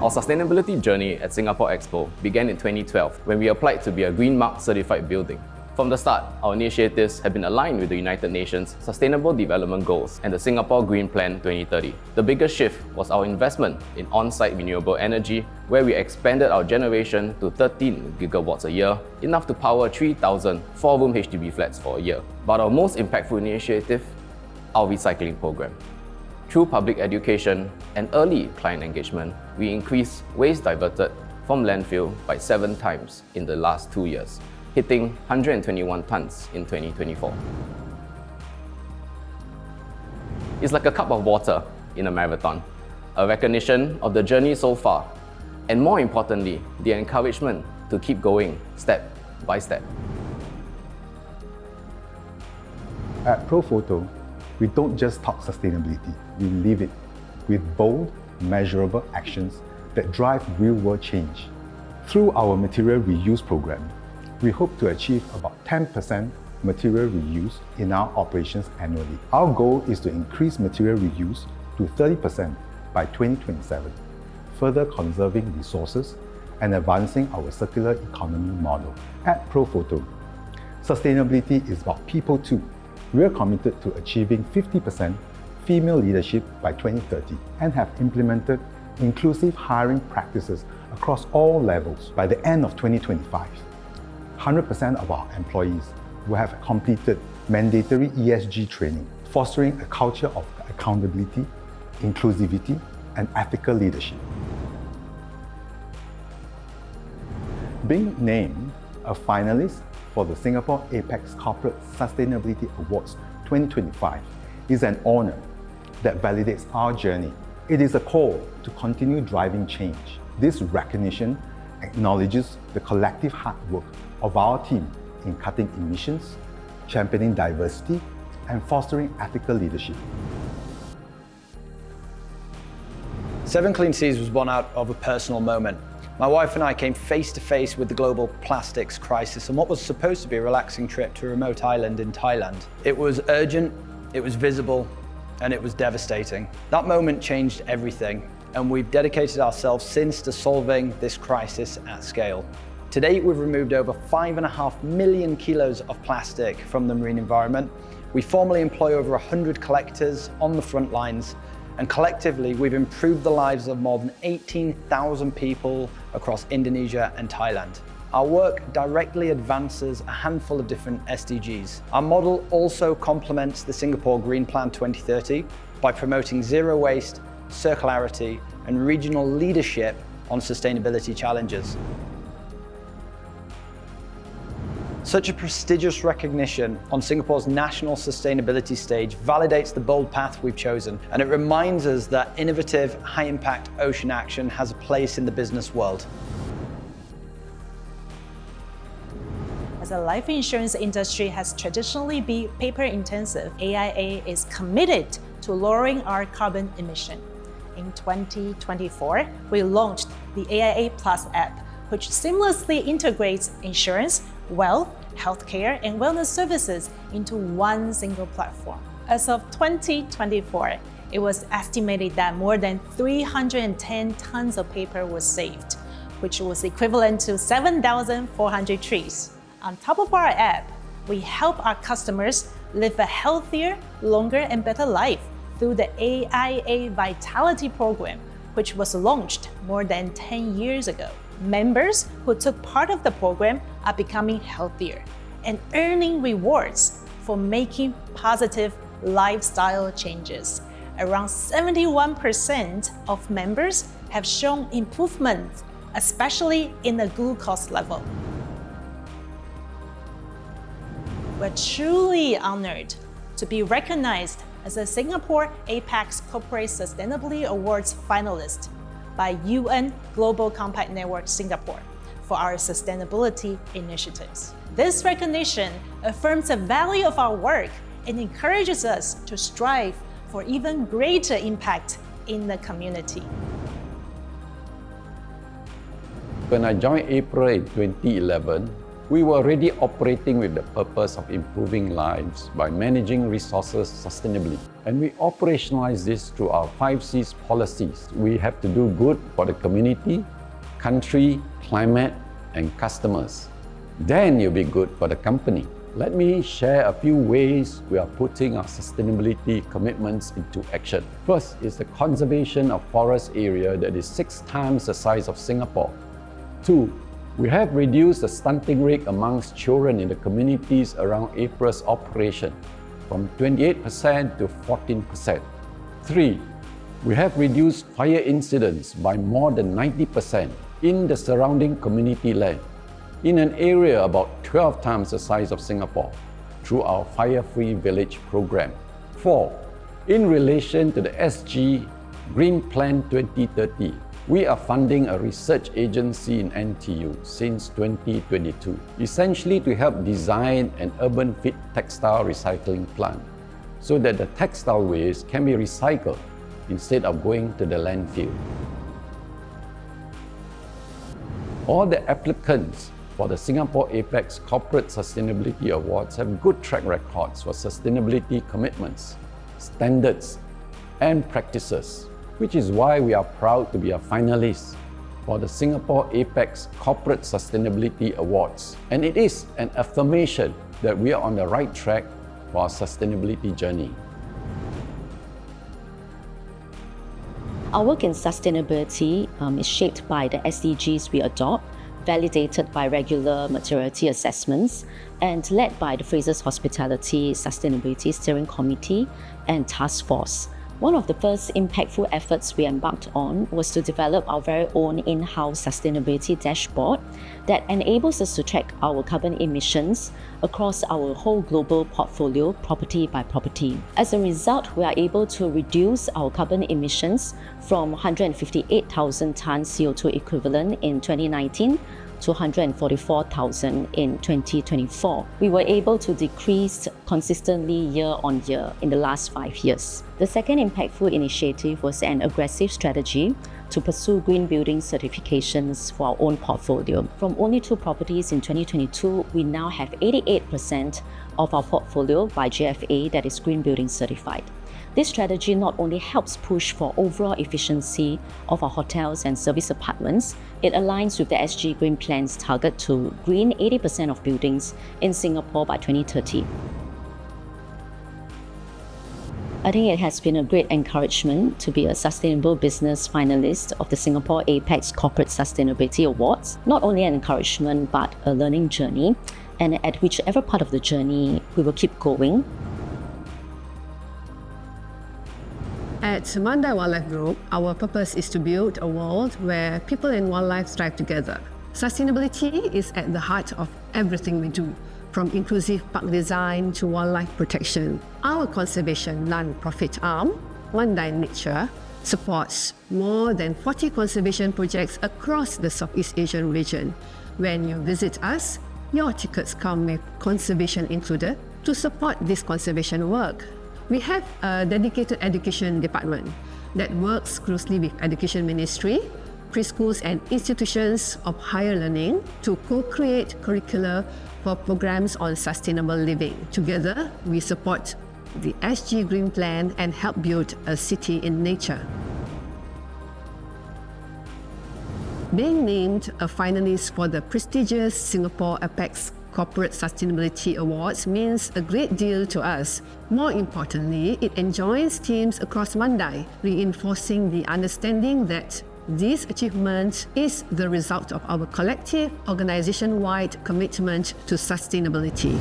Our sustainability journey at Singapore Expo began in 2012 when we applied to be a Green Mark certified building. From the start, our initiatives have been aligned with the United Nations Sustainable Development Goals and the Singapore Green Plan 2030. The biggest shift was our investment in on-site renewable energy, where we expanded our generation to 13 gigawatts a year, enough to power 3,000 four-room HDB flats for a year. But our most impactful initiative, our recycling program. Through public education and early client engagement, we increased waste diverted from landfill by 7 times in the last 2 years, hitting 121 tons in 2024. It's like a cup of water in a marathon, a recognition of the journey so far, and more importantly, the encouragement to keep going step by step. At Profoto, we don't just talk sustainability, we live it with bold, measurable actions that drive real-world change. Through our material reuse program, we hope to achieve about 10% material reuse in our operations annually. Our goal is to increase material reuse to 30% by 2027, further conserving resources and advancing our circular economy model. At Profoto, sustainability is about people too. We are committed to achieving 50% female leadership by 2030 and have implemented inclusive hiring practices across all levels by the end of 2025. 100% of our employees will have completed mandatory ESG training, fostering a culture of accountability, inclusivity, and ethical leadership. Being named a finalist for the Singapore Apex Corporate Sustainability Awards 2025 is an honor that validates our journey. It is a call to continue driving change. This recognition acknowledges the collective hard work of our team in cutting emissions, championing diversity, and fostering ethical leadership. 7 Clean Seas was born out of a personal moment. My wife and I came face to face with the global plastics crisis on what was supposed to be a relaxing trip to a remote island in Thailand. It was urgent, it was visible, and it was devastating. That moment changed everything, and we've dedicated ourselves since to solving this crisis at scale. To date, we've removed over 5.5 million kilos of plastic from the marine environment. We formally employ over 100 collectors on the front lines, and collectively, we've improved the lives of more than 18,000 people across Indonesia and Thailand. Our work directly advances a handful of different SDGs. Our model also complements the Singapore Green Plan 2030 by promoting zero waste, circularity, and regional leadership on sustainability challenges. Such a prestigious recognition on Singapore's national sustainability stage validates the bold path we've chosen, and it reminds us that innovative, high-impact ocean action has a place in the business world. As the life insurance industry has traditionally been paper-intensive, AIA is committed to lowering our carbon emission. In 2024, we launched the AIA Plus app, which seamlessly integrates insurance, wealth, healthcare, and wellness services into one single platform. As of 2024, it was estimated that more than 310 tons of paper was saved, which was equivalent to 7,400 trees. On top of our app, we help our customers live a healthier, longer, and better life through the AIA Vitality Program, which was launched more than 10 years ago. Members who took part of the program are becoming healthier and earning rewards for making positive lifestyle changes. Around 71% of members have shown improvements, especially in the glucose level. We're truly honored to be recognized as a Singapore Apex Corporate Sustainability Awards finalist by UN Global Compact Network Singapore for our sustainability initiatives. This recognition affirms the value of our work and encourages us to strive for even greater impact in the community. When I joined April in 2011, We were already operating with the purpose of improving lives by managing resources sustainably. And we operationalize this through our 5Cs policies. We have to do good for the community, country, climate, and customers. Then you'll be good for the company. Let me share a few ways we are putting our sustainability commitments into action. First is the conservation of forest area that is 6 times the size of Singapore. 2, we have reduced the stunting rate amongst children in the communities around APRA's operation from 28% to 14%. 3, we have reduced fire incidents by more than 90% in the surrounding community land in an area about 12 times the size of Singapore through our Fire-Free Village program. 4, in relation to the SG Green Plan 2030, we are funding a research agency in NTU since 2022, essentially to help design an urban fit textile recycling plant so that the textile waste can be recycled instead of going to the landfill. All the applicants for the Singapore Apex Corporate Sustainability Awards have good track records for sustainability commitments, standards, and practices, which is why we are proud to be a finalist for the Singapore Apex Corporate Sustainability Awards. And it is an affirmation that we are on the right track for our sustainability journey. Our work in sustainability is shaped by the SDGs we adopt, validated by regular materiality assessments, and led by the Frasers Hospitality Sustainability Steering Committee and Task Force. One of the first impactful efforts we embarked on was to develop our very own in-house sustainability dashboard that enables us to track our carbon emissions across our whole global portfolio, property by property. As a result, we are able to reduce our carbon emissions from 158,000 tons CO2 equivalent in 2019 to 144,000 in 2024. We were able to decrease consistently year on year in the last 5 years. The second impactful initiative was an aggressive strategy to pursue green building certifications for our own portfolio. From only 2 properties in 2022, we now have 88% of our portfolio by GFA that is green building certified. This strategy not only helps push for overall efficiency of our hotels and service apartments, it aligns with the SG Green Plan's target to green 80% of buildings in Singapore by 2030. I think it has been a great encouragement to be a sustainable business finalist of the Singapore Apex Corporate Sustainability Awards. Not only an encouragement, but a learning journey. And at whichever part of the journey, we will keep going. At Mandai Wildlife Group, our purpose is to build a world where people and wildlife thrive together. Sustainability is at the heart of everything we do, from inclusive park design to wildlife protection. Our conservation non-profit arm, Mandai Nature, supports more than 40 conservation projects across the Southeast Asian region. When you visit us, your tickets come with conservation included to support this conservation work. We have a dedicated education department that works closely with Education Ministry, preschools and institutions of higher learning to co-create curricula for programs on sustainable living. Together, we support the SG Green Plan and help build a city in nature. Being named a finalist for the prestigious Singapore Apex Corporate Sustainability Awards means a great deal to us. More importantly, it enjoins teams across Mandai, reinforcing the understanding that this achievement is the result of our collective, organisation-wide commitment to sustainability.